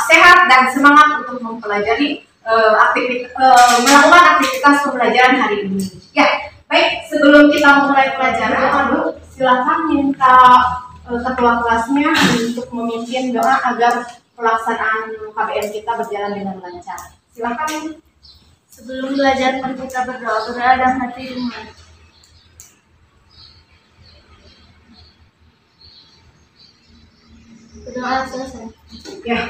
sehat dan semangat untuk mempelajari melakukan aktivitas pembelajaran hari ini. Ya, baik, sebelum kita mulai pelajaran, silakan minta ketua kelasnya untuk memimpin doa agar pelaksanaan KBM kita berjalan dengan lancar. Silakan. Sebelum belajar, mari kita berdoa dan hati iman. Berdoa selesai. Ya,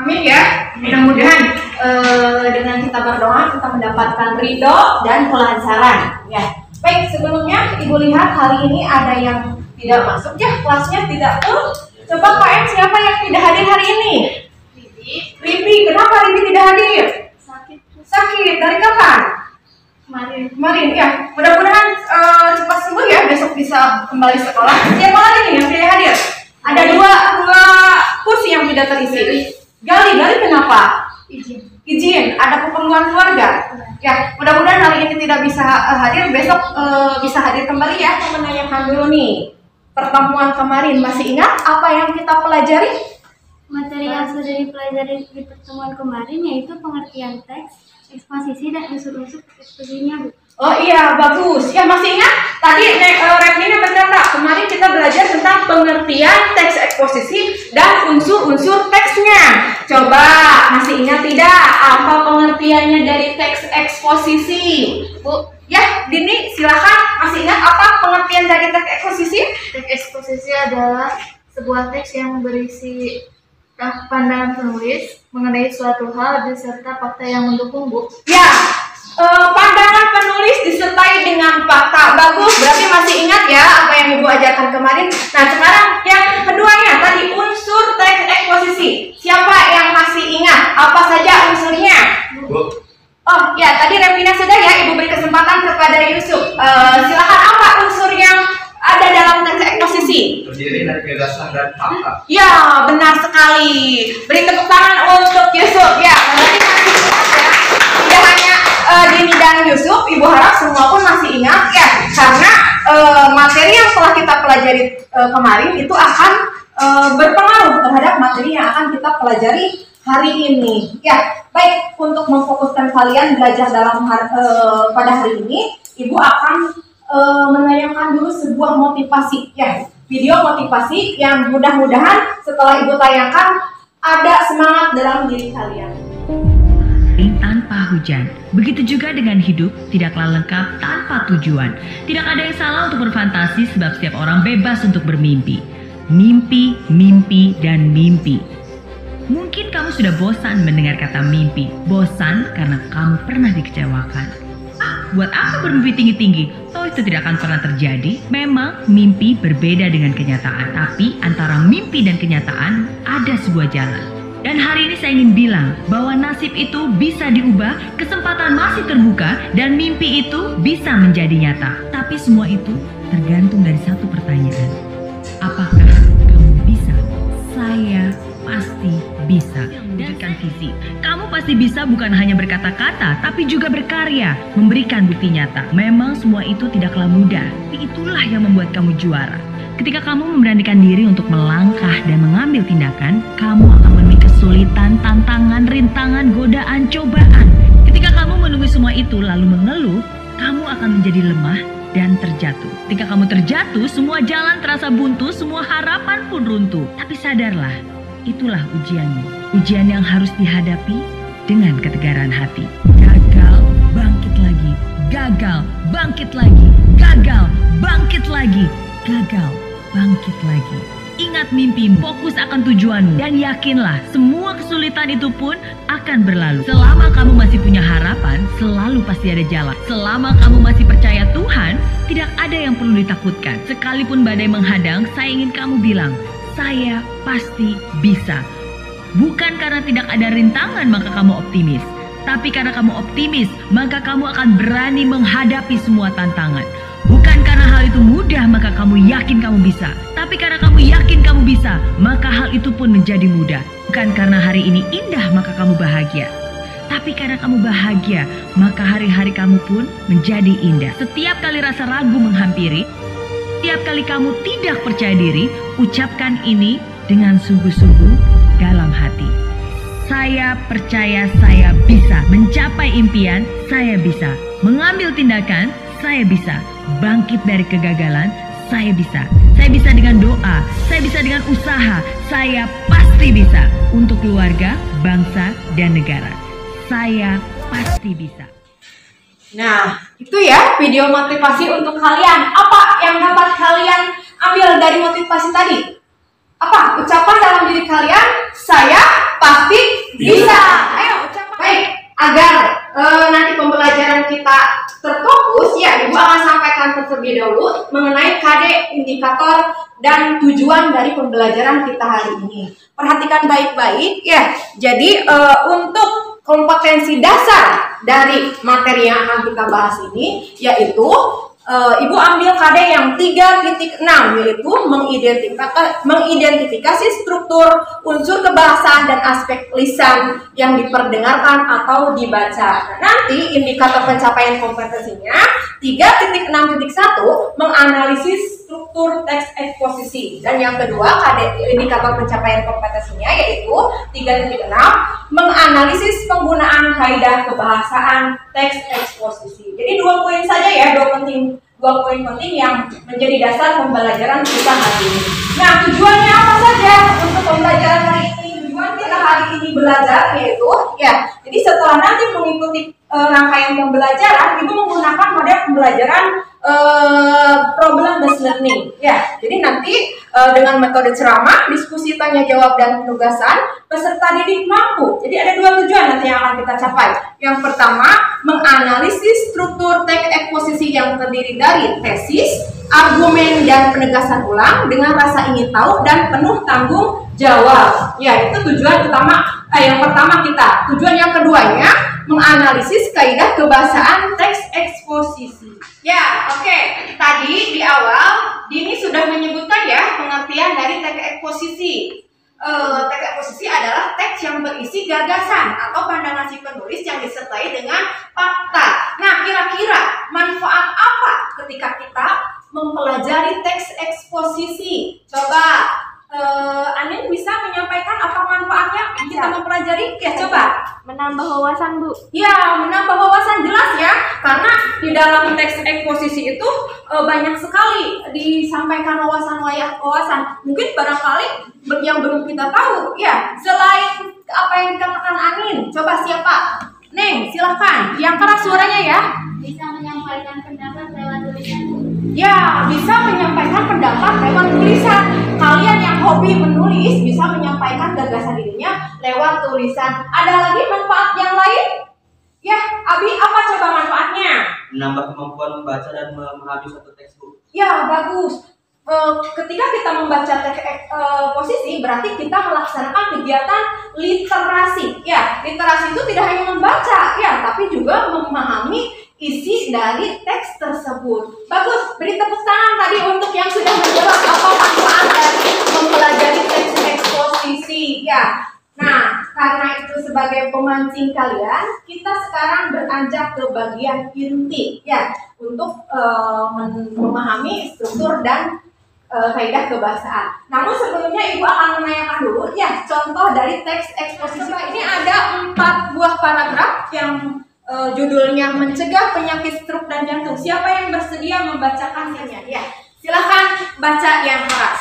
amin ya. Mudah-mudahan dengan kita berdoa kita mendapatkan ridho dan kelancaran. Ya, baik. Sebelumnya Ibu lihat hari ini ada yang tidak masuk ya, kelasnya tidak full. Coba Pak M, siapa yang tidak hadir hari ini? Ribi. Kenapa Ribi tidak hadir? Sakit. Dari kapan? Kemarin ya. Mudah-mudahan cepat sembuh ya, besok bisa kembali sekolah. Siapa lagi nih yang tidak hadir? Ada dua kursi yang tidak terisi. Gali kenapa? Izin. Ada keperluan keluarga. Ya, mudah-mudahan hari ini tidak bisa hadir, besok bisa hadir kembali ya. Aku menanyakan dulu nih, pertemuan kemarin masih ingat apa yang kita pelajari? Materi yang sudah dipelajari di pertemuan kemarin yaitu pengertian teks, eksposisi dan unsur-unsur eksposisinya, Bu. Oh iya, bagus. Ya, masih ingat? Tadi Repninya berkata, kemarin kita belajar tentang pengertian teks eksposisi dan unsur-unsur teksnya. Coba, masih ingat tidak apa pengertiannya dari teks eksposisi? Bu, ya, Dini silakan. Masih ingat apa pengertian dari teks eksposisi? Teks eksposisi adalah sebuah teks yang berisi pandangan penulis mengenai suatu hal beserta fakta yang mendukung, Bu. Ya, pandangan penulis disertai dengan fakta. Bagus, berarti masih ingat ya apa yang Ibu ajarkan kemarin. Nah, sekarang yang keduanya tadi unsur teks eksposisi. Siapa yang masih ingat apa saja unsurnya? Bu. Oh ya, tadi Repina sudah ya, Ibu beri kesempatan kepada Yusuf. Silakan, apa unsur yang ada dalam teks eksposisi? Terdiri dari gagasan dan fakta. Ya, benar sekali. Beri tepuk tangan untuk Yusuf. Ya, berarti masih ingat ya. Tidak hanya Dini dan Yusuf, Ibu harap semua pun masih ingat ya, karena materi yang telah kita pelajari kemarin itu akan berpengaruh terhadap materi yang akan kita pelajari hari ini. Ya, baik, untuk memfokuskan kalian belajar dalam pada hari ini, Ibu akan menayangkan dulu sebuah motivasi ya, video motivasi yang mudah-mudahan setelah Ibu tayangkan ada semangat dalam diri kalian. Tanpa hujan. Begitu juga dengan hidup tidaklah lengkap tanpa tujuan. Tidak ada yang salah untuk berfantasi sebab setiap orang bebas untuk bermimpi. Mimpi, mimpi, dan mimpi. Mungkin kamu sudah bosan mendengar kata mimpi. Bosan karena kamu pernah dikecewakan. Buat apa bermimpi tinggi-tinggi? Toh itu tidak akan pernah terjadi. Memang mimpi berbeda dengan kenyataan. Tapi antara mimpi dan kenyataan ada sebuah jalan. Dan hari ini saya ingin bilang bahwa nasib itu bisa diubah, kesempatan masih terbuka, dan mimpi itu bisa menjadi nyata. Tapi semua itu tergantung dari satu pertanyaan. Apakah kamu bisa? Saya pasti bisa. Mewujudkan visi. Kamu pasti bisa bukan hanya berkata-kata, tapi juga berkarya, memberikan bukti nyata. Memang semua itu tidaklah mudah, tapi itulah yang membuat kamu juara. Ketika kamu memberanikan diri untuk melangkah dan mengambil tindakan, kamu akan menemui kesulitan, tantangan, rintangan, godaan, cobaan. Ketika kamu menunggu semua itu lalu mengeluh, kamu akan menjadi lemah dan terjatuh. Ketika kamu terjatuh, semua jalan terasa buntu, semua harapan pun runtuh. Tapi sadarlah, itulah ujianmu. Ujian yang harus dihadapi dengan ketegaran hati. Gagal, bangkit lagi. Gagal, bangkit lagi. Gagal, bangkit lagi. Gagal, bangkit lagi. Ingat mimpi, fokus akan tujuanmu, dan yakinlah semua kesulitan itu pun akan berlalu. Selama kamu masih punya harapan, selalu pasti ada jalan. Selama kamu masih percaya Tuhan, tidak ada yang perlu ditakutkan. Sekalipun badai menghadang, saya ingin kamu bilang, saya pasti bisa. Bukan karena tidak ada rintangan maka kamu optimis, tapi karena kamu optimis, maka kamu akan berani menghadapi semua tantangan. Bukan karena hal itu mudah maka kamu yakin kamu bisa, tapi karena kamu yakin kamu bisa, maka hal itu pun menjadi mudah. Bukan karena hari ini indah maka kamu bahagia, tapi karena kamu bahagia, maka hari-hari kamu pun menjadi indah. Setiap kali rasa ragu menghampiri, setiap kali kamu tidak percaya diri, ucapkan ini dengan sungguh-sungguh dalam hati. Saya percaya saya bisa mencapai impian, saya bisa mengambil tindakan, saya bisa bangkit dari kegagalan, saya bisa. Saya bisa dengan doa, saya bisa dengan usaha, saya pasti bisa untuk keluarga, bangsa, dan negara. Saya pasti bisa. Nah, itu ya video motivasi untuk kalian. Apa yang dapat kalian ambil dari motivasi tadi? Apa ucapan dalam diri kalian? Saya pasti bisa. Ayo ucapan. Baik, agar nanti pembelajaran kita terfokus, ya Ibu akan sampaikan terlebih dahulu mengenai KD, indikator, dan tujuan dari pembelajaran kita hari ini. Perhatikan baik-baik ya. Jadi untuk kompetensi dasar dari materi yang akan kita bahas ini, yaitu Ibu ambil KD yang 3.6, yaitu mengidentifikasi struktur, unsur kebahasaan, dan aspek lisan yang diperdengarkan atau dibaca. Nah, nanti indikator pencapaian kompetensinya 3.6.1 menganalisis struktur teks eksposisi, dan yang kedua KD indikator pencapaian kompetensinya yaitu 3.6 menganalisis penggunaan kaidah kebahasaan teks eksposisi. Jadi dua poin saja ya, dua poin penting yang menjadi dasar pembelajaran kita hari ini. Nah, tujuannya apa saja untuk pembelajaran hari ini? Tujuan kita hari ini belajar yaitu ya, jadi setelah nanti mengikuti rangkaian pembelajaran, Ibu menggunakan model pembelajaran problem based learning. Ya, jadi nanti dengan metode ceramah, diskusi tanya jawab, dan penugasan, peserta didik mampu. Jadi ada dua tujuan nanti yang akan kita capai. Yang pertama, menganalisis struktur teks eksposisi yang terdiri dari tesis, argumen, dan penegasan ulang dengan rasa ingin tahu dan penuh tanggung jawab. Ya, itu tujuan utama. Yang pertama kita. Tujuan yang keduanya, menganalisis kaidah kebahasaan teks eksposisi. Ya, oke. Tadi di awal Dini sudah menyebutkan ya pengertian dari teks eksposisi. Teks eksposisi adalah teks yang berisi gagasan atau pandangan si penulis yang disertai dengan fakta. Nah, kira-kira manfaat apa ketika kita mempelajari teks eksposisi? Coba Anin bisa menyampaikan apa manfaatnya kita mempelajari? Ya, coba. Menambah wawasan, Bu. Ya, menambah wawasan, jelas ya. Karena di dalam teks eksposisi itu banyak sekali disampaikan wawasan. Mungkin barangkali yang belum kita tahu. Ya, selain apa yang dikatakan Anin, coba siapa? Neng, silahkan. Yang keras suaranya ya. Bisa menyampaikan pendapat lewat tulisan. Ya, bisa menyampaikan pendapat lewat tulisan. Kalian yang hobi menulis bisa menyampaikan gagasan dirinya lewat tulisan. Ada lagi manfaat yang lain? Ya, Abi, apa coba manfaatnya? Menambah kemampuan membaca dan memahami suatu teks, Bu. Ya, bagus. Ketika kita membaca teks posisi, berarti kita melaksanakan kegiatan literasi. Ya, literasi itu tidak hanya membaca, ya, tapi juga memahami isi dari teks tersebut. Bagus, beri tepuk tangan tadi untuk yang sudah menjawab apa manfaat dari mempelajari teks eksposisi. Ya, nah karena itu sebagai pemancing kalian, kita sekarang beranjak ke bagian inti, ya, untuk memahami struktur dan kaidah kebahasaan. Namun sebelumnya Ibu akan menanyakan dulu, ya, contoh dari teks eksposisi. Ini ada 4 buah paragraf yang judulnya mencegah penyakit stroke dan jantung. Siapa yang bersedia membacakannya? Ya, silakan baca yang keras.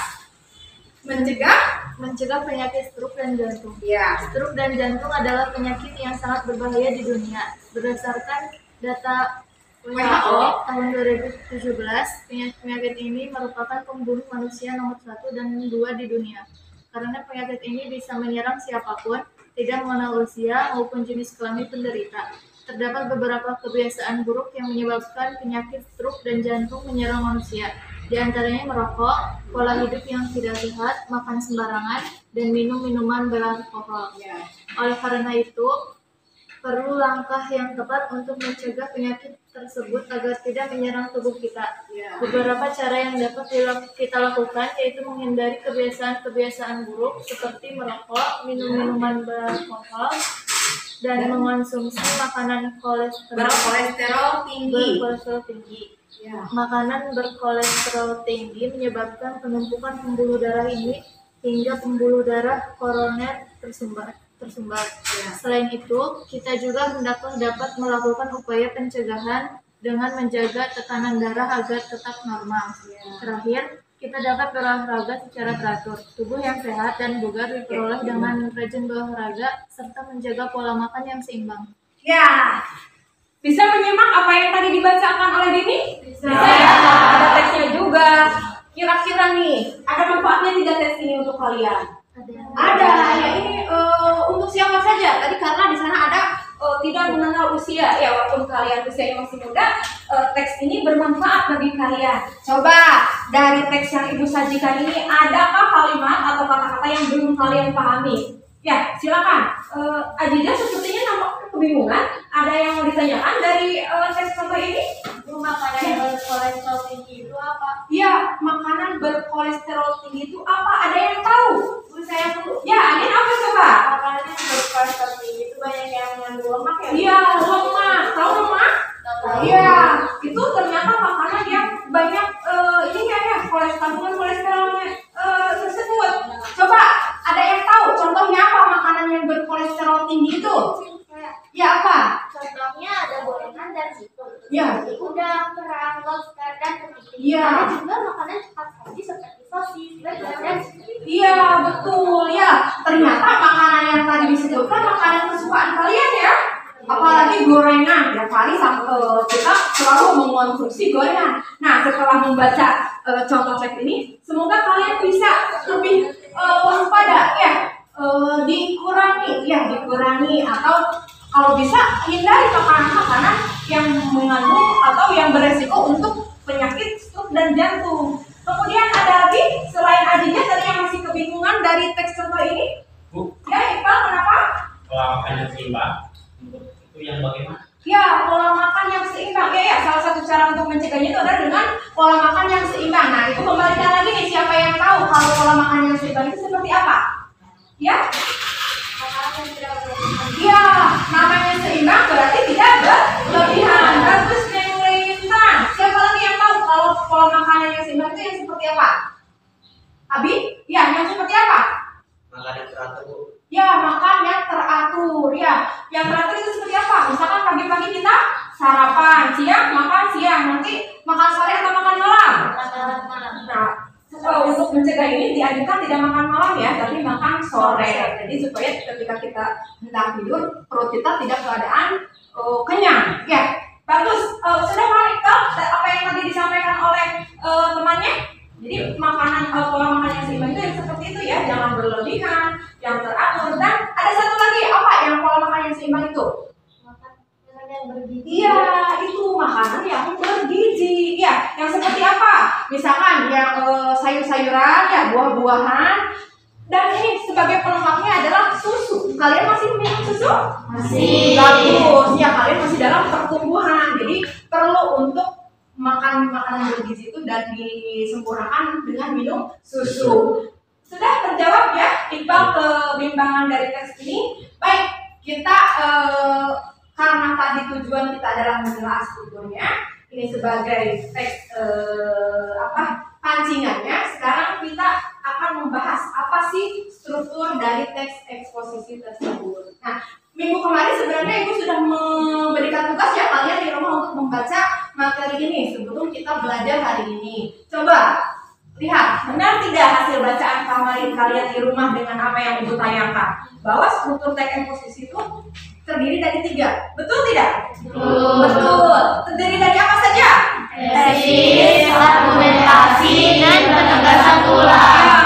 Mencegah penyakit stroke dan jantung. Ya. Stroke dan jantung adalah penyakit yang sangat berbahaya di dunia. Berdasarkan data WHO tahun 2017, penyakit ini merupakan pembunuh manusia nomor 1 dan 2 di dunia. Karena penyakit ini bisa menyerang siapapun, tidak mengenal usia maupun jenis kelamin penderita. Terdapat beberapa kebiasaan buruk yang menyebabkan penyakit stroke dan jantung menyerang manusia. Di antaranya merokok, pola hidup yang tidak sehat, makan sembarangan, dan minum minuman beralkohol. Oleh karena itu, perlu langkah yang tepat untuk mencegah penyakit tersebut agar tidak menyerang tubuh kita. Beberapa cara yang dapat kita lakukan yaitu menghindari kebiasaan-kebiasaan buruk seperti merokok, minum minuman beralkohol, dan mengonsumsi makanan Berkolesterol tinggi. Makanan berkolesterol tinggi menyebabkan penumpukan pembuluh darah ini hingga pembuluh darah koroner tersumbat. tersumbat. Selain itu, kita juga hendaklah dapat melakukan upaya pencegahan dengan menjaga tekanan darah agar tetap normal. Terakhir, kita dapat berolahraga secara teratur. Tubuh yang sehat dan bugar diperoleh dengan rajin berolahraga serta menjaga pola makan yang seimbang. Ya, bisa menyimak apa yang tadi dibacakan oleh Dini? Bisa. Ya, ada teksnya juga. Kira-kira nih, ada manfaatnya tidak teks ini untuk kalian? Ada. Ya ini untuk siapa saja? Tadi karena di sana ada tidak mengenal usia. Ya walaupun kalian usianya masih muda, teks ini bermanfaat bagi kalian. Coba dari teks yang Ibu sajikan ini, adakah kalimat atau kata-kata yang belum kalian pahami? Ya silakan. Ajiza sepertinya nampak kebingungan. Ada yang mau ditanyakan dari teks contoh ini? Makanan yang berkolesterol tinggi itu apa? Ya, makanan berkolesterol tinggi itu apa? Ada yang tahu? Saya tuh Ya, Adin apa coba? makanan yang berkolesterol tinggi itu banyak yang mengandung lemak ya? Iya, lemak. Tahu lemak? Iya, itu ternyata makanan yang banyak ininya ya, kolesterolnya tersebut. Coba, ada yang tahu contohnya apa makanan yang berkolesterol tinggi itu? Ya apa? Contohnya ada gorengan dan seafood. Ya. Udang, kerang, lobster, dan kepiting. Iya. Ada juga makanan cepat saji seperti sosis, burger, dan Iya, betul ya. Ternyata makanan yang tadi disebutkan makanan kesukaan kalian ya. Apalagi gorengan, ya kali kita selalu mengonsumsi gorengan. Nah, setelah membaca contoh teks ini, semoga kalian bisa lebih waspada ya, dikurangi atau kalau bisa hindari makanan-makanan yang mengandung atau yang beresiko untuk penyakit stroke dan jantung. Kemudian ada lagi selain Ajinya tadi yang masih kebingungan dari teks contoh ini. Bu, Ya, Iqbal kenapa? pola makan yang seimbang itu yang bagaimana? Ya, pola makan yang seimbang. Ya, salah satu cara untuk mencegahnya itu adalah dengan pola makan yang seimbang. Nah, itu kembalikan lagi nih, siapa yang tahu kalau pola makan yang seimbang itu seperti apa? Ya? makanan yang tidak berlebihan. Ya, namanya seimbang berarti tidak berlebihan. Bagus, Neng Lintan. Siapa lagi yang tahu kalau pola makanan yang seimbang itu yang seperti apa? Abi? Ya, yang seperti apa? Makan yang teratur, Bu. Ya, makan yang teratur. Ya, yang teratur itu seperti apa? Misalkan pagi-pagi kita sarapan, siang makan siang, nanti makan sore atau makan malam. Nah, untuk mencegah ini dianjurkan tidak makan malam ya, tapi makan sore. Jadi supaya ketika kita hendak tidur, perut kita tidak keadaan kenyang. Ya, bagus. Sudah paham Iqbal apa yang tadi disampaikan oleh temannya? Jadi makanan pola makan yang seimbang itu yang seperti itu ya, jangan berlebihan, yang teratur. Dan ada satu lagi apa yang pola makan yang seimbang itu? Makanan yang bergizi. Iya, itu makanan yang bergizi. Ya, yang seperti apa? Misalkan yang sayur-sayuran, ya buah-buahan. Dan ini sebagai pelengkapnya adalah susu. Kalian masih minum susu? Masih. Bagus. Ya, kalian masih dalam pertumbuhan. Jadi perlu untuk makan makanan bergizi itu dan disempurnakan dengan minum susu. Sudah terjawab ya Iqbal kebimbangan dari teks ini. Baik, kita karena tadi tujuan kita adalah menjelaskan strukturnya, ini sebagai teks pancingannya. Sekarang kita akan membahas apa sih struktur dari teks eksposisi tersebut. Nah, minggu kemarin sebenarnya Ibu sudah memberikan tugas ya kalian di rumah untuk membaca materi ini sebelum kita belajar hari ini. Coba lihat, benar tidak hasil bacaan kalian di rumah dengan apa yang Ibu tayangkan? Bahwa struktur teks eksposisi itu terdiri dari 3, betul tidak? Betul. Terdiri dari apa saja? Tesis, argumentasi, dan penegasan ulang. Ya,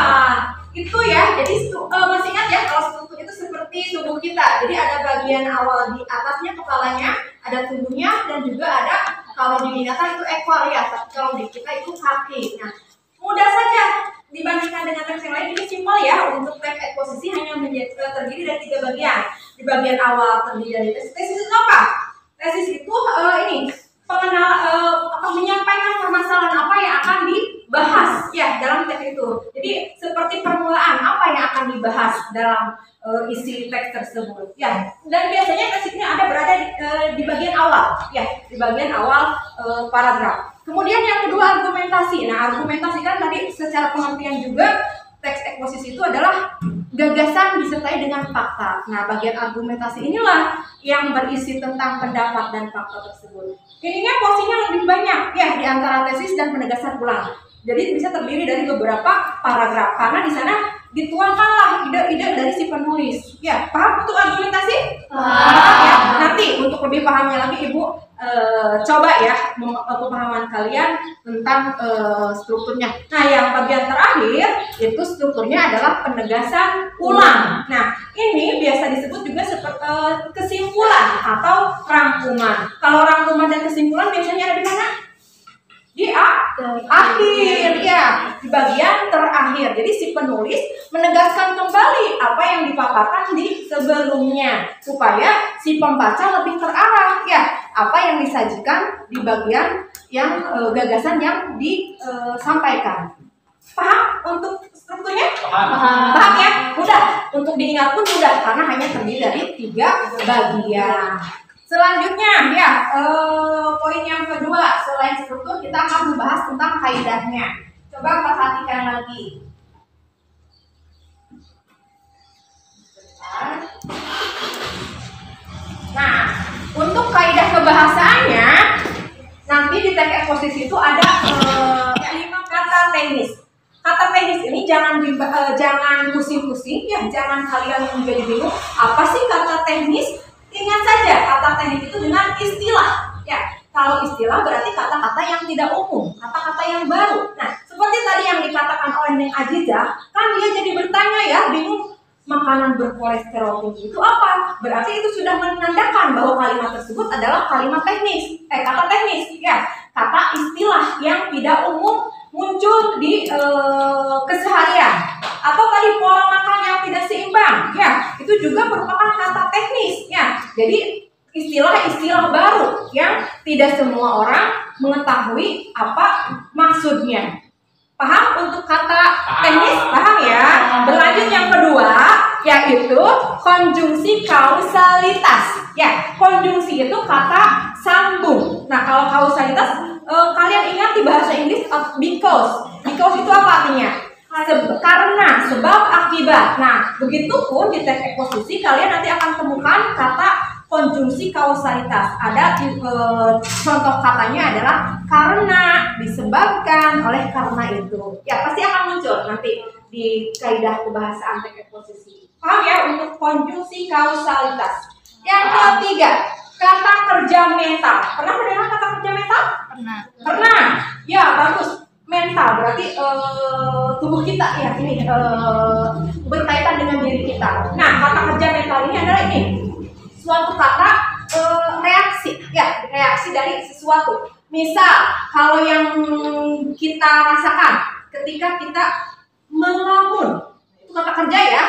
itu ya. Jadi masih ingat ya kalau struktur itu seperti tubuh kita. Jadi ada bagian awal di atasnya kepalanya, ada tubuhnya, dan juga ada kalau di binatang itu ekor ya. Tapi kalau di kita itu kaki. Nah, mudah saja dibandingkan dengan teks yang lain. Ini simpel ya. Untuk teks eksposisi hanya terdiri dari 3 bagian. Di bagian awal terdiri dari tesis. Tesis itu apa? Tesis itu ini menyampaikan permasalahan apa yang akan dibahas ya dalam teks itu. Jadi seperti permulaan apa yang akan dibahas dalam isi teks tersebut. Ya, dan biasanya tesis ini ada berada di bagian awal ya, di bagian awal paragraf. Kemudian yang kedua argumentasi. Nah, argumentasi kan tadi secara pengertian juga teks eksposisi itu adalah gagasan disertai dengan fakta. Nah, bagian argumentasi inilah yang berisi tentang pendapat dan fakta tersebut. Ininya porsinya lebih banyak ya di antara tesis dan penegasan ulang. Jadi bisa terdiri dari beberapa paragraf karena di sana dituangkanlah ide-ide dari si penulis. Ya, paham untuk argumentasi? Ya, nanti untuk lebih pahamnya lagi Ibu coba ya pemahaman kalian tentang strukturnya. Nah, yang bagian terakhir itu strukturnya adalah penegasan ulang. Nah, ini biasa disebut juga seperti kesimpulan atau rangkuman. Kalau rangkuman dan kesimpulan biasanya ada di mana? Di akhir ya, di bagian terakhir. Jadi si penulis menegaskan kembali apa yang dipaparkan di sebelumnya supaya si pembaca lebih terarah ya apa yang disajikan di bagian yang gagasan yang disampaikan. Paham untuk strukturnya? Paham ya? Mudah untuk diingat pun mudah karena hanya terdiri dari 3 bagian. Selanjutnya ya poin yang kedua, selain struktur kita akan membahas tentang kaidahnya. Coba perhatikan lagi. Nah, untuk kaidah kebahasaannya nanti di teks eksposisi itu ada 5 kata teknis. Kata teknis ini jangan pusing-pusing ya, jangan kalian menjadi bingung. Apa sih kata teknis? Ingat saja kata teknis itu dengan istilah. Ya, kalau istilah berarti kata-kata yang tidak umum, kata-kata yang baru. Nah, seperti tadi yang dikatakan oleh Neng Aziza, kan dia jadi bertanya ya, bingung makanan berkolesterol tinggi itu apa? Berarti itu sudah menandakan bahwa kalimat tersebut adalah kalimat teknis, kata teknis, ya, kata istilah yang tidak umum muncul di keseharian. Atau tadi pola makan yang tidak seimbang, ya, itu juga merupakan kata teknis, ya. Jadi istilah-istilah baru yang tidak semua orang mengetahui apa maksudnya. Paham untuk kata teknis? Paham ya? Berlanjut yang kedua, yaitu konjungsi kausalitas. Ya, konjungsi itu kata sambung. Nah, kalau kausalitas kalian ingat di bahasa Inggris because. Because itu apa artinya? Karena, sebab, akibat. Nah, begitupun di teks eksposisi kalian nanti akan temukan kata konjungsi kausalitas. Ada contoh katanya adalah karena, disebabkan, oleh karena itu. Ya, pasti akan muncul nanti di kaidah kebahasaan teks eksposisi. Paham ya untuk konjungsi kausalitas. Yang ketiga, kata kerja mental. Pernah mendengar kata kerja mental? Pernah. Ya, bagus. Mental berarti tubuh kita ya ini berkaitan dengan diri kita. Nah, kata kerja mental ini adalah ini suatu kata reaksi ya, reaksi dari sesuatu. Misal kalau yang kita rasakan ketika kita melamun, itu kata kerja ya,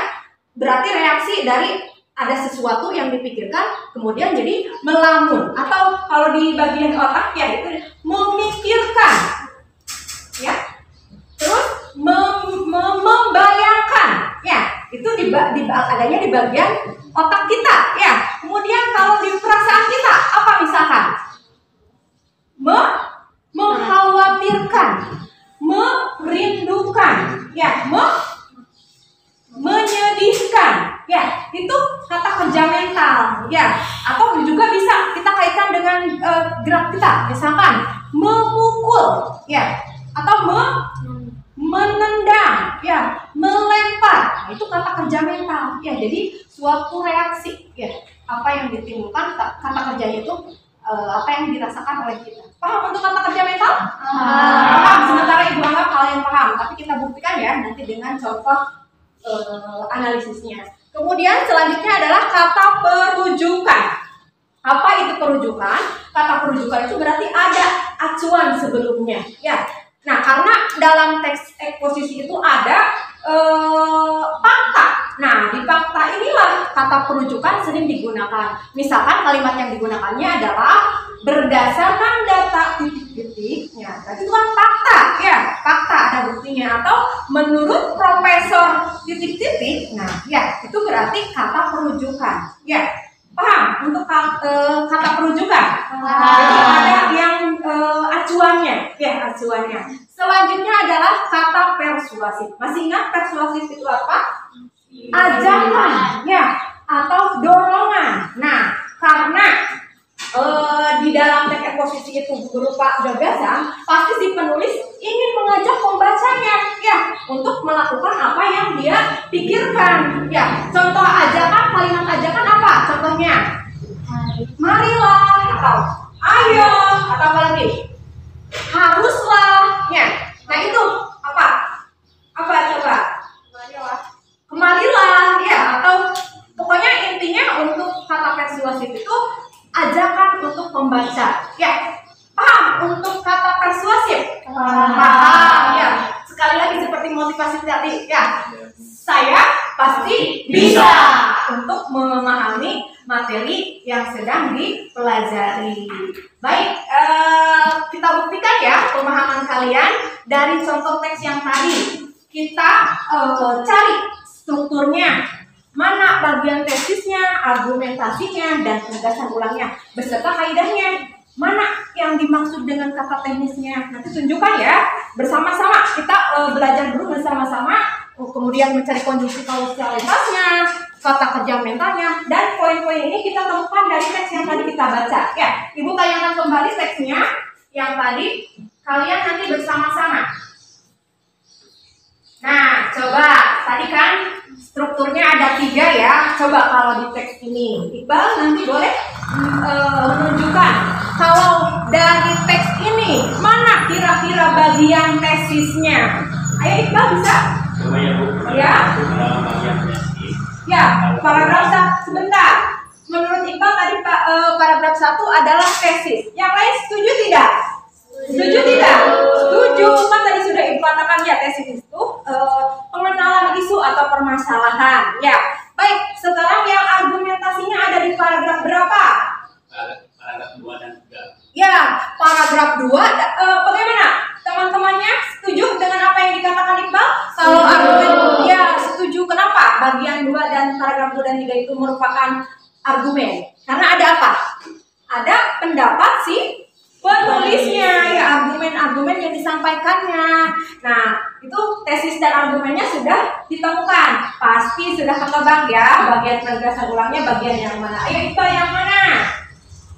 berarti reaksi dari ada sesuatu yang dipikirkan kemudian jadi melamun. Atau kalau di bagian otak ya itu memikirkan ya, terus membayangkan ya, itu adanya di bagian otak kita ya. Kemudian kalau di perasaan kita apa misalkan? Mengkhawatirkan, merindukan ya, menyedihkan ya, itu kata kerja mental ya. Atau juga bisa kita kaitkan dengan gerak kita, misalkan memukul ya, atau menendang ya, melempar. Nah, itu kata kerja mental ya. Jadi suatu reaksi ya, apa yang ditimbulkan kata kerjanya itu apa yang dirasakan oleh kita. Paham untuk kata kerja mental? Paham. Sementara Ibu anggap kalian paham, tapi kita buktikan ya nanti dengan contoh analisisnya. Kemudian selanjutnya adalah kata perujukan. Apa itu perujukan? Kata perujukan itu berarti ada acuan sebelumnya ya. Nah, karena dalam teks eksposisi itu ada fakta. Nah, di fakta inilah kata perujukan sering digunakan. Misalkan kalimat yang digunakannya adalah berdasarkan data titik-titiknya. Berarti itu kan fakta, ya, fakta ada buktinya. Atau menurut profesor titik-titik. Nah, ya, itu berarti kata perujukan. Ya, paham untuk kata perujukan? Jadi ada yang acuannya, ya, acuannya. Selanjutnya adalah kata persuasif. Masih ingat persuasif itu apa? Ajakan, ya, atau dorongan. Nah, karena di dalam teks eksposisi itu berupa gagasan, pasti si penulis ingin mengajak pembacanya, ya, untuk melakukan apa yang dia pikirkan. Ya, contoh ajakan, kalimat ajakan apa? Contohnya, marilah, atau ayo, atau apa lagi? Haruslah, ya. Nah itu apa? Apa coba? Kemarilah, ya, atau pokoknya intinya untuk kata persuasif itu ajakan untuk pembaca. Ya, paham untuk kata persuasif? Paham, ya. Sekali lagi seperti motivasi tadi, ya. Saya pasti bisa untuk memahami materi yang sedang dipelajari. Baik, kita buktikan ya pemahaman kalian dari contoh teks yang tadi. Kita cari strukturnya, mana bagian tesisnya, argumentasinya, dan penegasan ulangnya, beserta kaidahnya. Mana yang dimaksud dengan kata teknisnya? Nanti tunjukkan ya, bersama-sama. Kita belajar dulu bersama-sama, kemudian mencari konjungsi kausalitasnya, kata kerja mentalnya, dan poin-poin ini kita temukan dari teks yang tadi kita baca. Ya, Ibu tayangkan kembali teksnya yang tadi, kalian nanti bersama-sama. Nah, coba tadi kan strukturnya ada 3 ya. Coba kalau di teks ini, Iqbal nanti boleh menunjukkan kalau dari teks ini mana kira-kira bagian tesisnya. Ayo Iqbal bisa? Coba ya Bu. Ya. Bagian tesis. Ya, paragraf 1 sebentar. Menurut Iqbal tadi paragraf 1 adalah tesis. Yang lain setuju tidak? Setuju tidak? Setuju. Kan tadi sudah Ibu katakan ya, tesis itu pengenalan isu atau permasalahan. Ya. Baik, sekarang yang argumentasinya ada di paragraf berapa? Paragraf 2 dan 3. Ya, paragraf 2 bagaimana? Teman-temannya setuju dengan apa yang dikatakan Iqbal? Kalau argumen ya setuju. Kenapa? Bagian 2 dan paragraf 2 dan 3 itu merupakan argumen. Karena ada apa? Ada pendapat si penulisnya, ya, argumen-argumen yang disampaikannya. Nah, itu tesis dan argumennya sudah ditemukan. Pasti sudah ketebak ya, bagian penegasan ulangnya bagian yang mana. Ayo Iqbal, yang mana?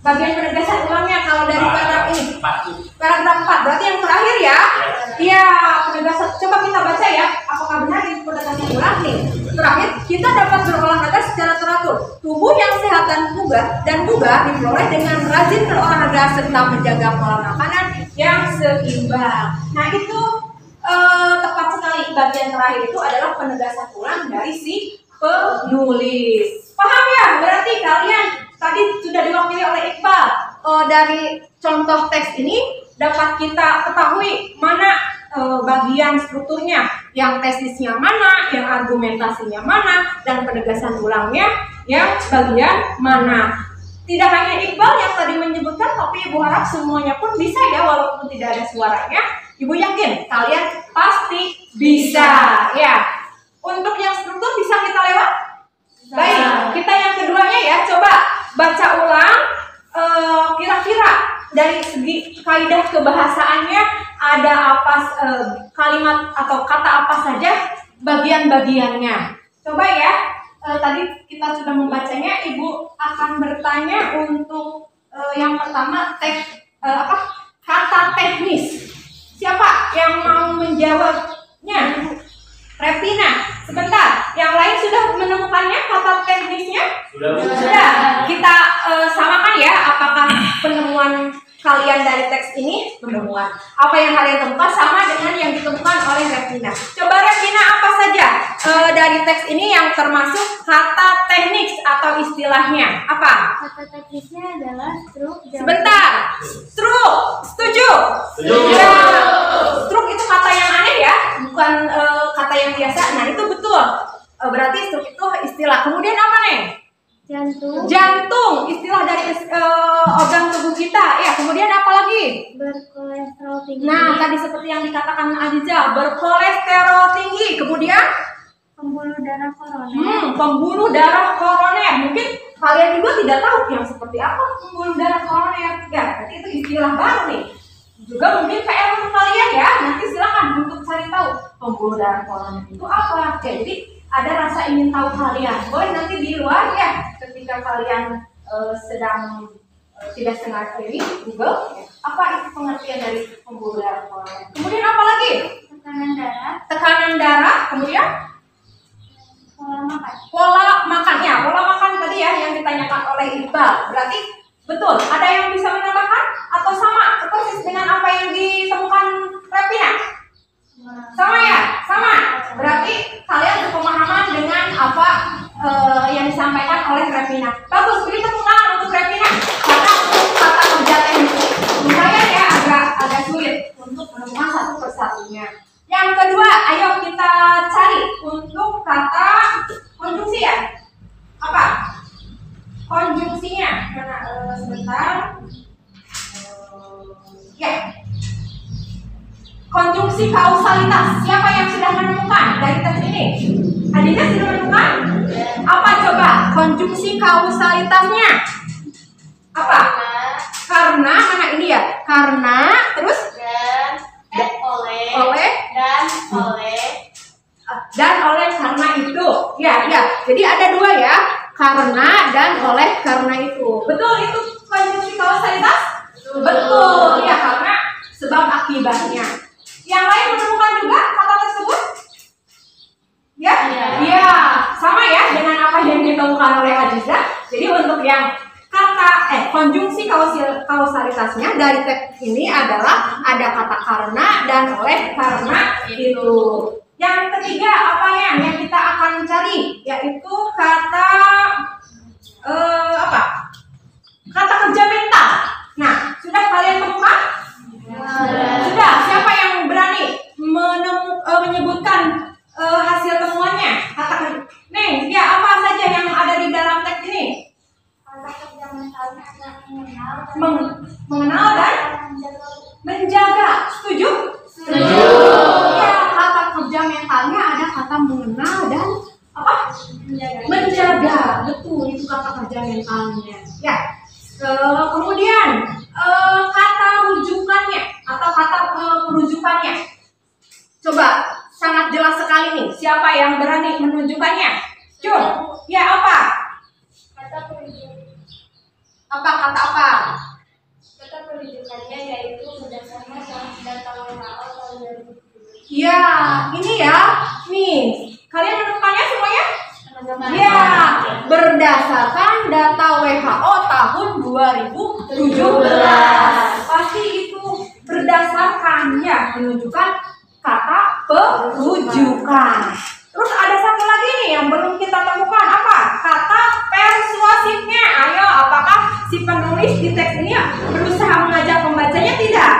Bagian penegasan ulangnya kalau dari paragraf ini. Paragraf 4, berarti yang terakhir ya? Iya, penegasan. Coba kita baca ya, apakah benar di penegasan ulang nih? Terakhir, kita dapat berolahraga secara teratur. Tubuh yang sehat dan bugar diperoleh dengan rajin berolahraga serta menjaga pola makanan yang seimbang. Nah itu tepat sekali. Bagian terakhir itu adalah penegasan ulang dari si penulis. Paham ya? Berarti kalian tadi sudah diwakili oleh Iqbal. Dari contoh teks ini dapat kita ketahui mana bagian strukturnya, yang tesisnya mana, yang argumentasinya mana, dan penegasan ulangnya yang bagian mana. Tidak hanya Iqbal yang tadi menyebutkan, tapi Ibu harap semuanya pun bisa ya, walaupun tidak ada suaranya. Ibu yakin kalian pasti bisa ya. Untuk yang struktur bisa kita lewat? Baik, kita yang keduanya ya, coba baca ulang kira-kira dari segi kaidah kebahasaannya ada apa kalimat atau kata apa saja bagian-bagiannya. Coba ya, tadi kita sudah membacanya, Ibu akan bertanya untuk yang pertama kata teknis. Siapa yang mau menjawabnya? Repina, sebentar. Yang lain sudah menemukannya kata teknisnya? Sudah. Kita samakan ya, apakah penemuan kalian dari teks ini penemuan apa yang kalian temukan sama dengan yang ditemukan oleh Repina. Coba Repina, apa saja dari teks ini yang termasuk kata teknis atau istilahnya? Apa? Kata teknisnya adalah struk. Sebentar. Struk, setuju? Setuju. Ya, struk itu kata yang aneh ya, bukan kata yang biasa. Nah itu betul. Berarti struk itu istilah. Kemudian apa nih? Jantung, istilah dari organ tubuh kita. Ya, kemudian apa lagi? Berkolesterol tinggi. Nah, tadi seperti yang dikatakan Aziza, berkolesterol tinggi. Kemudian Pembuluh darah koroner. pembuluh darah koroner. Mungkin kalian juga tidak tahu yang seperti apa pembuluh darah koroner. Ya, berarti itu istilah baru nih. juga mungkin PR untuk kalian ya. Nanti silakan untuk cari tahu pembuluh darah koloner itu apa. Ya, jadi ada rasa ingin tahu kalian. Boleh nanti di luar ya, ketika kalian sedang tidak sengaja ini Google ya, apa itu pengertian dari pembuluh darah koloner. Kemudian apa lagi? Tekanan darah. Kemudian pola makannya. Pola makan tadi ya yang ditanyakan oleh Iqbal. Berarti betul. Ada yang bisa menambahkan atau sama persis dengan apa yang ditemukan Revina? Sama ya, sama. Berarti kalian berpemahaman dengan apa yang disampaikan oleh Revina. Bagus, beri tepuk tangan untuk Revina. Karena untuk kata kerja teknik lumayan ya agak sulit untuk menemukan satu persatunya. Yang kedua, ayo kita cari untuk kata konjungsi ya. Apa? Konjungsinya. Mana sebentar. Ya. Konjungsi kausalitas. Siapa yang sudah menemukan dari tes ini? Adinda sudah menemukan? Apa coba konjungsi kausalitasnya? Apa? Karena mana ini ya? Karena terus dan oleh karena itu. Ya. Jadi ada dua ya. Karena dan oleh karena itu. Betul itu konjungsi kausalitas? Betul. Ya, karena sebab akibatnya. Yang lain menemukan juga kata tersebut? Ya? Ya, sama ya dengan apa yang ditemukan oleh Aziza. Jadi untuk yang kata konjungsi kausalitasnya dari teks ini adalah ada kata karena dan oleh karena itu. Yang ketiga apa yang kita akan cari yaitu kata apa? Kata kerja mental. Nah, sudah kalian temukan? Sudah. Siapa yang berani menyebutkan hasil temuannya? Kata Neng, ya apa saja yang ada di dalam teks ini? Kata kerja mentalnya ada mengenal dan menjaga. Setuju? Setuju. Ya, kata kerja mentalnya ada kata mengenal dan apa? Menjaga. Betul, itu kata kerja mentalnya. Ya. Kemudian kata rujukannya atau kata perujukannya. Coba sangat jelas sekali nih. Siapa yang berani menunjukkannya? Cuk. Ya, apa? kata perujukan. Apa kata apa? Kata perujukannya yaitu berdasarkan data WHO tahun 2017. Ya, ini ya. Nih, kalian menemukannya semuanya? Ya, berdasarkan data WHO tahun 2017. Pasti itu berdasarkan ya, menunjukkan kata perujukan. Terus ada satu lagi nih yang belum kita temukan, apa? Kata persuasifnya. Ayo, apakah si penulis di teks ini berusaha mengajak pembacanya? Tidak.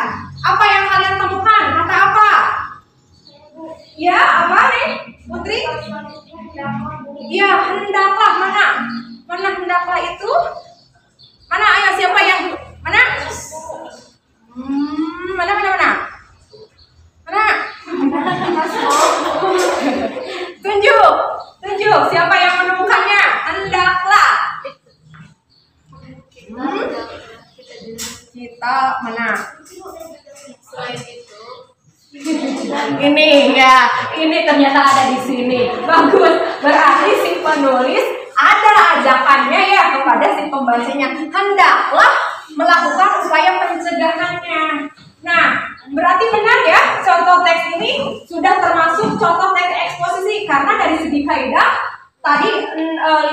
Apa yang kalian temukan? Kata apa? Ya, apa nih, Putri? Ya, hendaklah. Mana hendaklah itu? Mana? Ayo, siapa yang mana? Mana? Tunjuk. Siapa yang menemukannya? Hendaklah. Kita mana? Selain itu, ini ternyata ada di sini. Bagus. Berarti si penulis ada ajakannya ya kepada si pembacanya. Hendaklah melakukan upaya pencegahannya. Nah, berarti benar ya, contoh teks ini sudah termasuk contoh teks eksposisi karena dari segi kaidah tadi 5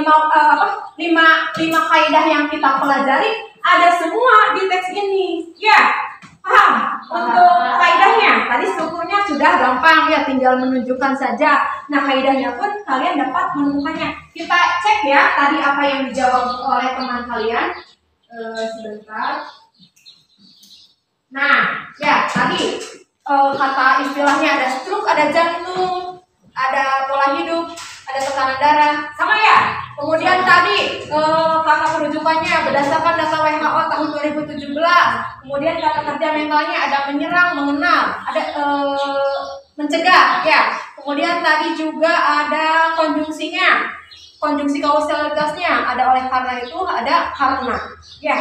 kaidah yang kita pelajari ada semua di teks ini. Ya, paham? Untuk kaidahnya tadi strukturnya sudah gampang ya, tinggal menunjukkan saja. Nah, kaidahnya pun kalian dapat menemukannya. Kita cek ya tadi apa yang dijawab oleh teman kalian. Sebentar. Nah, ya tadi kata istilahnya ada stroke, ada jantung, ada pola hidup, ada tekanan darah, sama ya. Kemudian tadi kata perujukannya berdasarkan data WHO tahun 2017. Kemudian kata kerja mentalnya ada menyerang, mengenal, ada mencegah, ya. Kemudian tadi juga ada konjungsinya, konjungsi kausalitasnya ada oleh karena itu, ada karena, ya.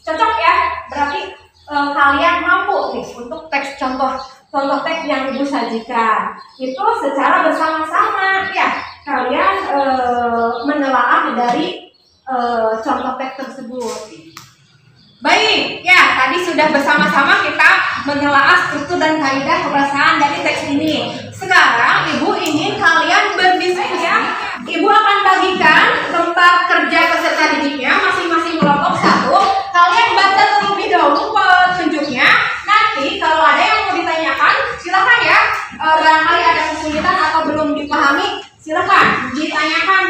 Cocok ya, berarti kalian mampu nih untuk teks contoh teks yang Ibu sajikan itu secara bersama-sama ya kalian menelaah dari contoh teks tersebut. Baik, ya tadi sudah bersama-sama kita menelaah struktur dan kaidah kebahasaan dari teks ini. Sekarang Ibu ingin kalian berdiskusi ya. Ibu akan bagikan lembar kerja peserta didiknya masing-masing kelompok 1. Kalian baca terlebih dahulu petunjuknya. Nanti kalau ada yang mau ditanyakan, silakan ya. Barangkali ada kesulitan atau belum dipahami, silakan ditanyakan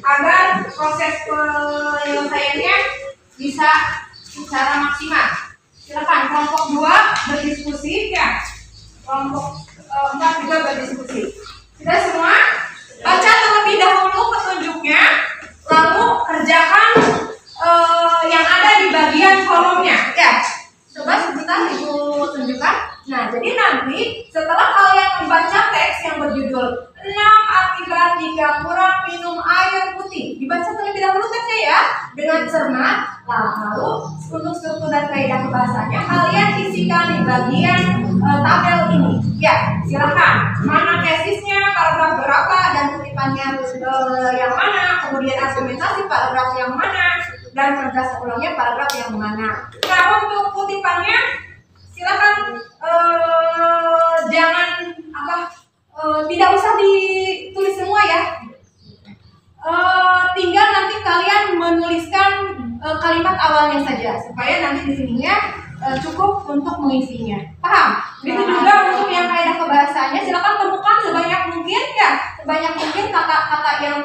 agar proses penyelesaiannya bisa secara maksimal. Silakan kelompok 2 berdiskusi ya. Kelompok 4 juga berdiskusi. Sudah semua? Baca terlebih dahulu petunjuknya, lalu kerjakan yang ada di bagian kolomnya ya. Coba sebentar Ibu tunjukkan. Nah, jadi nanti setelah kalian membaca teks yang berjudul 6 akibat jika kurang minum air putih, dibaca terlebih dahulu teksnya ya dengan cermat. Lalu untuk struktur dan kaidah kebahasanya kalian isikan di bagian tabel ini. Ya, silakan. Mana tesisnya, paragraf berapa dan kutipannya yang mana, kemudian argumentasi paragraf yang mana, dan penegasan ulangnya paragraf yang mana. Nah, untuk kutipannya silakan jangan tidak usah ditulis semua ya. Tinggal nanti kalian menuliskan kalimat awalnya saja supaya nanti di sininya cukup untuk mengisinya. Paham? Begitu juga untuk yang kaidah kebahasaannya silakan temukan sebanyak mungkin ya, sebanyak mungkin kata-kata yang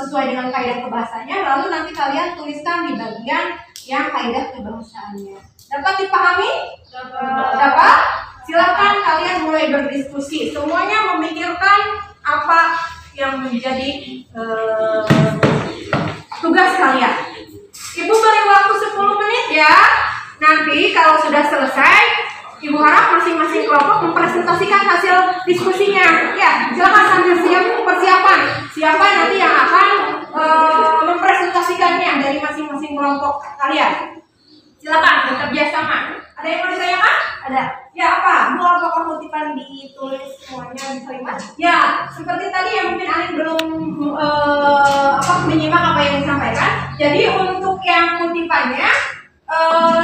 sesuai dengan kaidah kebahasaannya, lalu nanti kalian tuliskan di bagian yang kaidah kebahasaannya. Dapat dipahami? Dapat? Silakan kalian mulai berdiskusi. Semuanya memikirkan apa yang menjadi tugas kalian. Ibu beri waktu 10 menit ya. Nanti kalau sudah selesai, Ibu harap masing-masing kelompok mempresentasikan hasil diskusinya. Ya, silakan sambil siap persiapan. Siapa nanti yang akan mempresentasikannya dari masing-masing kelompok kalian? Silakan bekerja sama. Ada yang mau ditanyakan? Ada. Ya apa? Bu, apakah kutipan ditulis semuanya di kalimat? Ya, seperti tadi yang mungkin Anin belum menyimak apa yang disampaikan. Jadi untuk yang kutipannya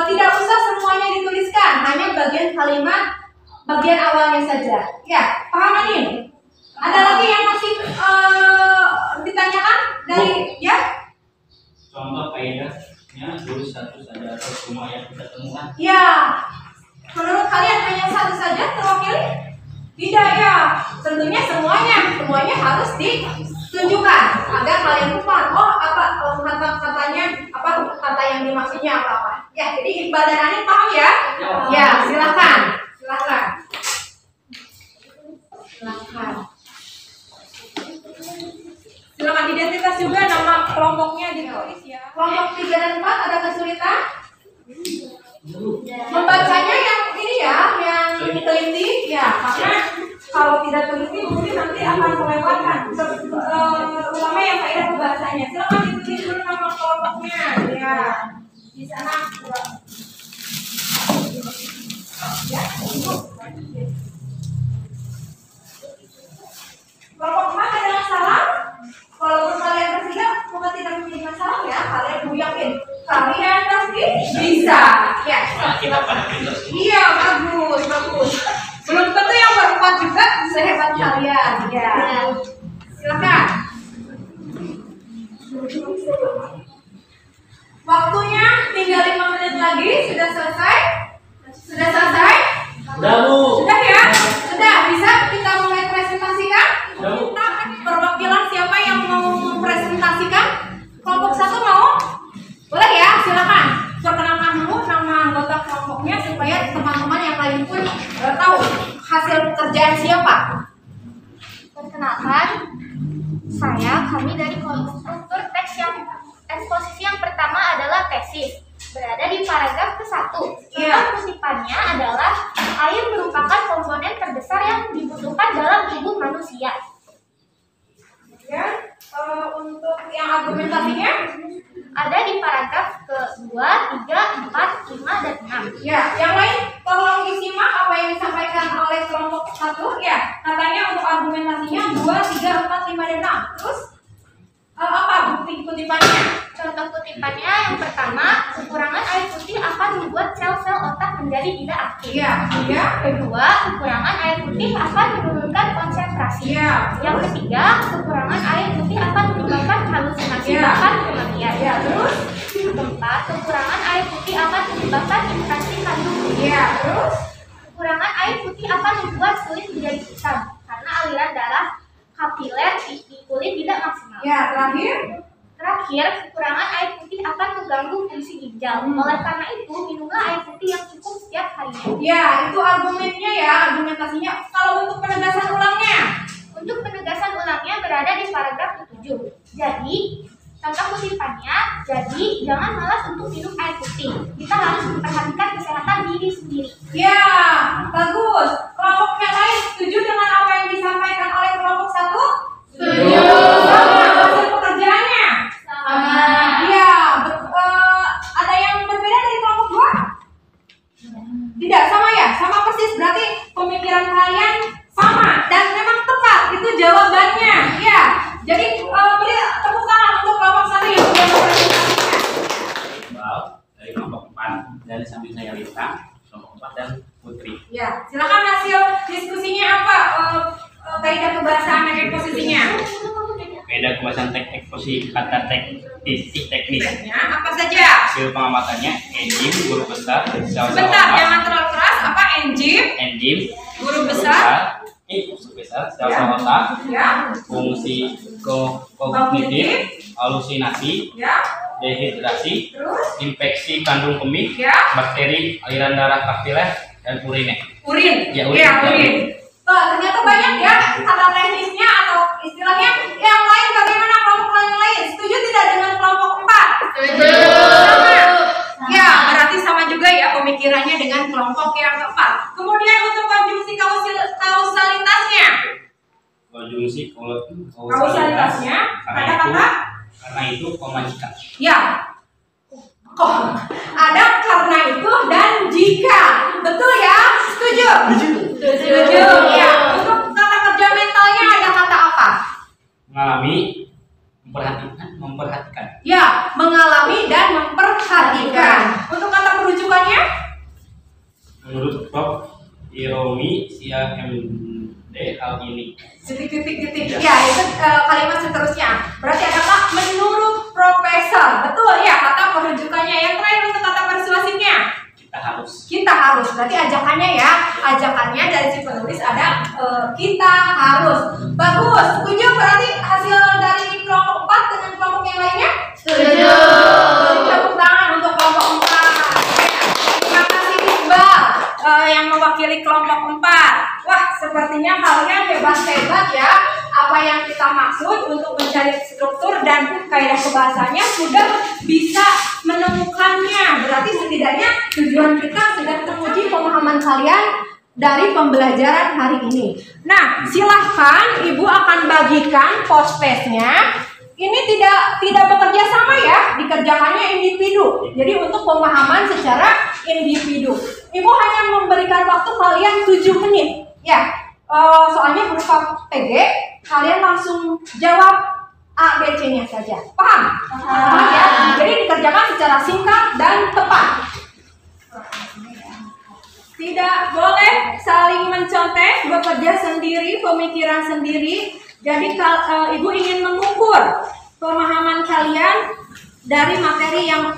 tidak usah semuanya dituliskan, hanya bagian kalimat, bagian awalnya saja. Ya, paham Anin? Ada lagi yang masih ditanyakan dari ya? Contoh kaidahnya tulis satu saja atau semua yang kita temukan? Ya, menurut kalian hanya satu saja terwakili? Tidak ya, tentunya semuanya harus ditunjukkan agar kalian paham. Oh, apa kata yang dimaksudnya apa? Ya, jadi Iqbal dan Ani paham ya? Ya, silakan. Silakan identitas juga nama kelompoknya ditulis ya. Kelompok 3 dan 4 ada kesulitan? Membacanya yang ini ya, yang teliti ya, karena kalau tidak teliti mungkin nanti akan melewatkan terutama yang kaidah kebahasanya. Silakan ditulis dulu nama kelompoknya ya. Di sana ya, kelompok 4 ada masalah. Kalau kalian bertiga semoga tidak menjadi masalah ya. Kalian yakin kalian pasti bisa ya. Kita pada pintar. Iya, bagus. Belum tentu yang berempat juga sehebat kalian ya. Silakan. Waktunya tinggal 5 menit lagi. Sudah selesai? Sudah, Bu. Sudah ya? Sudah, bisa kita mulai presentasikan? Sudah, Bu. Perwakilan siapa yang mau mempresentasikan? Kelompok 1 mau? Boleh ya, silakan. Perkenalkan dulu nama anggota kelompoknya supaya teman-teman yang lain pun tahu hasil pekerjaan siapa. Perkenalkan, kami dari kelompok struktur teks yang eksposisi yang pertama adalah tesis. Berada di paragraf ke-1. Contoh kutipannya adalah air merupakan komponen terbesar yang dibutuhkan dalam tubuh manusia. Ya, untuk yang argumentasinya ada di paragraf ke-2, 3, 4, 5, dan 6. Ya, yang lain tolong disimak apa yang disampaikan oleh kelompok 1 ya. Katanya untuk argumentasinya 2, 3, 4, 5, dan 6. Terus apa bukti kutipannya? Contoh kutipannya yang pertama, kekurangan air putih akan membuat sel-sel otak menjadi tidak aktif. Iya, iya. Kedua, kekurangan air putih akan menurunkan konsentrasi. Iya. Yang ketiga, kekurangan air putih akan menyebabkan halusinasi Iya. bahkan kematian. Ya, terus? Keempat, kekurangan air putih akan menyebabkan infeksi kandung. Iya, terus? Kekurangan air putih akan membuat kulit menjadi kusam karena aliran darah kapiler di kulit tidak maksimal. Ya, terakhir? Terakhir, kekurangan air putih akan mengganggu fungsi ginjal. Oleh karena itu, minumlah air putih yang cukup setiap harinya. Ya, itu argumennya ya, argumentasinya. Kalau untuk penegasan ulangnya? Untuk penegasan ulangnya berada di paragraf ke-7. Jadi, contoh kutipannya, jadi jangan malas untuk minum air putih. Kita harus memperhatikan kesehatan diri sendiri. Ya, bagus. Kelompok yang lain setuju dengan apa yang disampaikan oleh kelompok 1? Setuju. Sama hasil pekerjaannya? Sama. Iya, ada yang berbeda dari kelompok 2? Tidak, sama ya? Sama persis, berarti pemikiran kalian sama dan memang tepat, itu jawabannya. Ya, jadi beri tepuk tangan untuk kelompok 1 yang sudah mempresentasikan. Iqbal dari kelompok 4 dan samping saya Lita, kelompok 4 dan Putri. Ya, silakan hasil diskusinya apa? Kaidah kebahasaan dan eksposisinya. Beda kebahasan teks eksposisi kata teknis. Ya, apa saja? Hasil pengamatannya enzim guru besar sel-sel Sebentar, otak. jangan terlalu keras. Apa enzim? Enzim Guru besar. sel-sel otak. Ya. Fungsi kognitif, halusinasi, Ya. dehidrasi, Terus? infeksi kandung kemih, Ya. bakteri, aliran darah kapiler, dan urine. Urin. Ya, urin. Ya, urin. Ternyata banyak ya kata teknisnya atau istilahnya. Yang lain bagaimana kelompok yang lain? Setuju tidak dengan kelompok 4? Setuju. Sama. Ya, berarti sama juga ya pemikirannya dengan kelompok yang keempat. Kemudian untuk konjungsi kausalitasnya. Konjungsi Kausalitasnya kata-kata. Karena itu jika. Ya. Kok ada karena itu dan jika. Betul ya? Setuju? Setuju. Ya. Untuk kata kerja mentalnya ada kata apa? Mengalami, memperhatikan. Ya, mengalami dan memperhatikan. Untuk kata perujukannya? Menurut Prof. Iromi Sia MD hal ini. Titik. Ya, itu kalimat seterusnya. Berarti ada apa? Menurut profesor. Betul ya, kata perujukannya. Yang terakhir untuk kata persuasifnya? Kita harus. Berarti ajakannya ya. Ajakannya dari si penulis ada kita harus. Bagus. Setuju berarti hasil dari kelompok 4 dengan kelompok yang lainnya? Setuju. Tepuk tangan untuk kelompok 4. Terima kasih Iqbal yang mewakili kelompok 4. Wah, sepertinya kalian hebat-hebat ya. Apa yang kita maksud untuk mencari struktur dan kaidah kebahasanya sudah bisa menemukannya. Berarti setidaknya tujuan kita sudah teruji pemahaman kalian dari pembelajaran hari ini. Nah, silahkan Ibu akan bagikan post-testnya. Ini tidak bekerja sama ya, dikerjakannya individu. Jadi untuk pemahaman secara individu. Ibu hanya memberikan waktu kalian 7 menit. Ya, soalnya berupa PG, kalian langsung jawab A, B, C-nya saja. Paham? Paham ya? Jadi dikerjakan secara singkat dan tepat. Tidak boleh saling mencontek, bekerja sendiri, pemikiran sendiri. Jadi Ibu ingin mengukur pemahaman kalian dari materi yang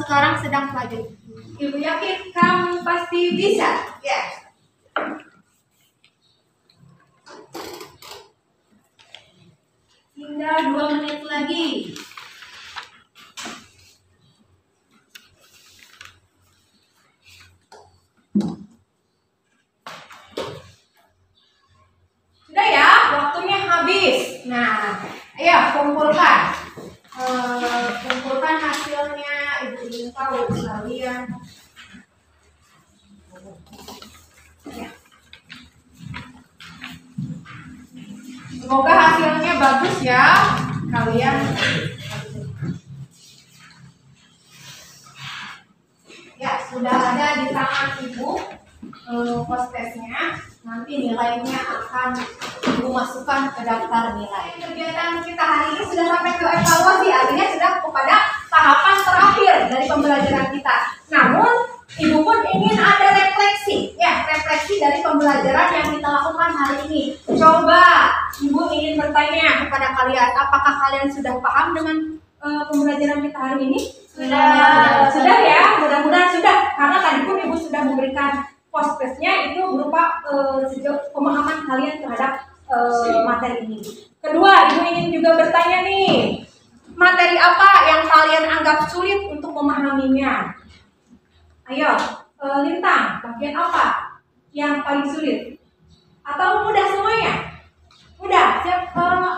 sekarang sedang pelajari. Ibu yakin kamu pasti bisa? Ya. Tinggal 2 menit lagi. Sudah ya, waktunya habis. Nah, ayo kumpulkan. Kumpulkan hasilnya. Ibu ingin tahu kalian. Ya. Semoga hasilnya bagus ya kalian. nanti nilainya akan Ibu masukkan ke daftar nilai. Kegiatan kita hari ini sudah sampai ke evaluasi, artinya sudah kepada tahapan terakhir dari pembelajaran kita. Namun, Ibu pun ingin ada refleksi, ya, refleksi dari pembelajaran yang kita lakukan hari ini. Coba Ibu ingin bertanya kepada kalian, apakah kalian sudah paham dengan pembelajaran kita hari ini? Sudah ya, mudah-mudahan sudah. Karena tadi pun Ibu sudah memberikan post-testnya itu berupa sejauh pemahaman kalian terhadap materi ini. Kedua, Ibu ingin juga bertanya nih, materi apa yang kalian anggap sulit untuk memahaminya? Ayo, Lintang, bagian apa yang paling sulit? Atau mudah semuanya? Mudah.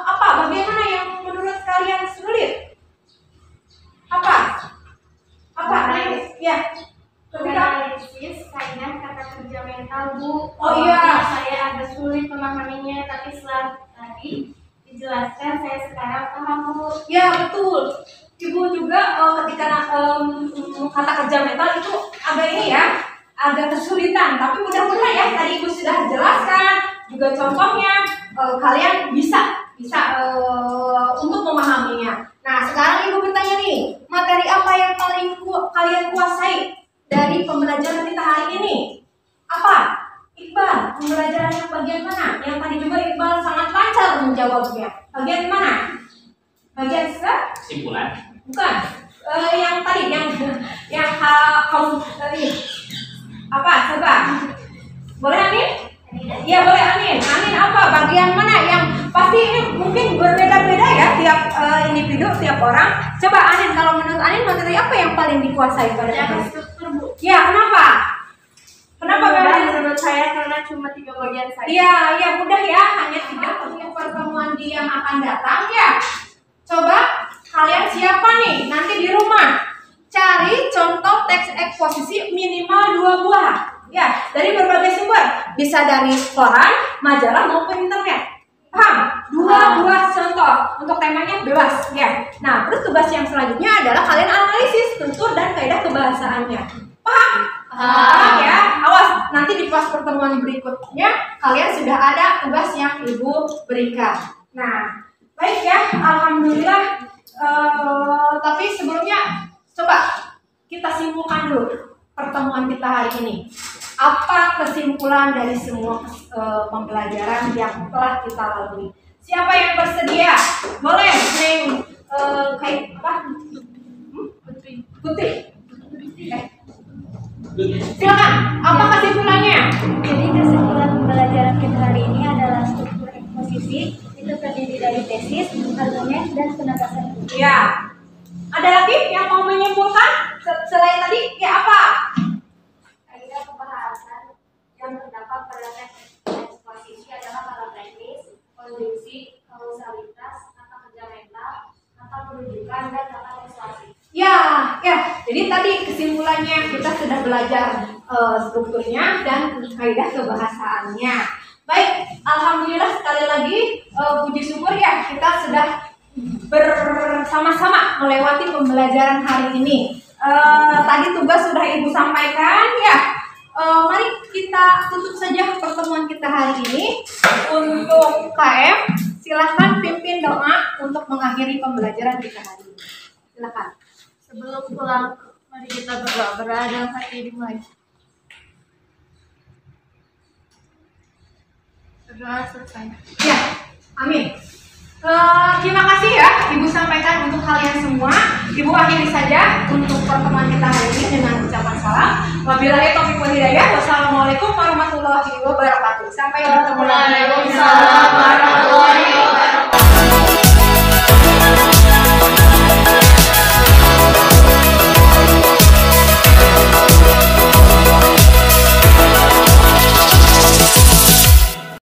Apa? Bagian mana yang menurut kalian sulit? Apa? Ya. Analisis, kaidah kata kerja mental, Bu. Oh iya. Saya agak sulit memahaminya, tapi setelah tadi dijelaskan, saya sekarang paham, Bu. Ya, betul. Ibu juga ketika kata kerja mental itu agak ini ya, agak kesulitan. Tapi mudah-mudahan ya, tadi Ibu sudah jelaskan juga contohnya, kalian bisa untuk memahaminya. Nah, sekarang Ibu bertanya nih, materi apa yang paling kalian kuasai dari pembelajaran kita hari ini? Apa? Iqbal, pembelajaran yang bagian mana? Yang tadi juga Iqbal sangat lancar menjawabnya. Bagian mana? Bagian Kesimpulan. Bukan. Yang tadi yang kamu tadi. Apa? Coba. Boleh Amin? Iya boleh Amin. Amin apa? Bagian mana yang pasti ini mungkin berbeda-beda ya tiap individu, tiap orang. Coba Anin, kalau menurut Anin materi apa yang paling dikuasai pada Yang struktur, Bu. Ya, kenapa? Kenapa Menurut saya karena cuma 3 bagian saja. Iya, mudah ya, hanya 3 untuk pertemuan yang akan datang ya. Coba kalian siapa nih nanti di rumah cari contoh teks eksposisi minimal 2 buah ya dari berbagai sumber, bisa dari koran, majalah maupun internet. Paham? 2 buah contoh untuk temanya bebas ya. Nah, terus tugas yang selanjutnya adalah kalian analisis tutur dan kaidah kebahasaannya. Paham? Paham ya. Awas, nanti di pas pertemuan berikutnya kalian sudah ada tugas yang Ibu berikan. Nah, baik ya, alhamdulillah. Tapi sebelumnya coba kita simpulkan dulu pertemuan kita hari ini. Apa kesimpulan dari semua pembelajaran yang telah kita lalui? Siapa yang bersedia? Boleh, Neng. Kayak apa? Putih. Silakan. Apa kesimpulannya? Jadi kesimpulan pembelajaran kita hari ini adalah struktur eksposisi itu terdiri dari tesis, argumen, dan penegasan hukum. Ya. Ada lagi yang mau menyimpulkan selain tadi? Ya apa? Kaidah pembahasan yang terdapat pada teks eksposisi adalah kata teknis, konjungsi, kausalitas, kata kerja mental, kata perujukan, dan kata persuasi. Ya. Jadi tadi kesimpulannya kita sudah belajar strukturnya dan kaidah kebahasaannya. Baik, alhamdulillah sekali lagi puji syukur ya kita sudah bersama-sama melewati pembelajaran hari ini. Tadi tugas sudah Ibu sampaikan ya. Mari kita tutup saja pertemuan kita hari ini. Untuk KM, silahkan pimpin doa untuk mengakhiri pembelajaran kita hari ini. Silahkan. Sebelum pulang, mari kita berdoa dalam hati dimulai. Berdoa selesai. Ya, amin. Terima kasih ya Ibu sampaikan untuk kalian semua. Ibu akhiri saja untuk pertemuan kita hari ini dengan ucapan salam. Wabillahi taufiq wal hidayah. Wassalamualaikum warahmatullahi wabarakatuh. Sampai bertemu lagi. Waalaikumsalam warahmatullahi wabarakatuh.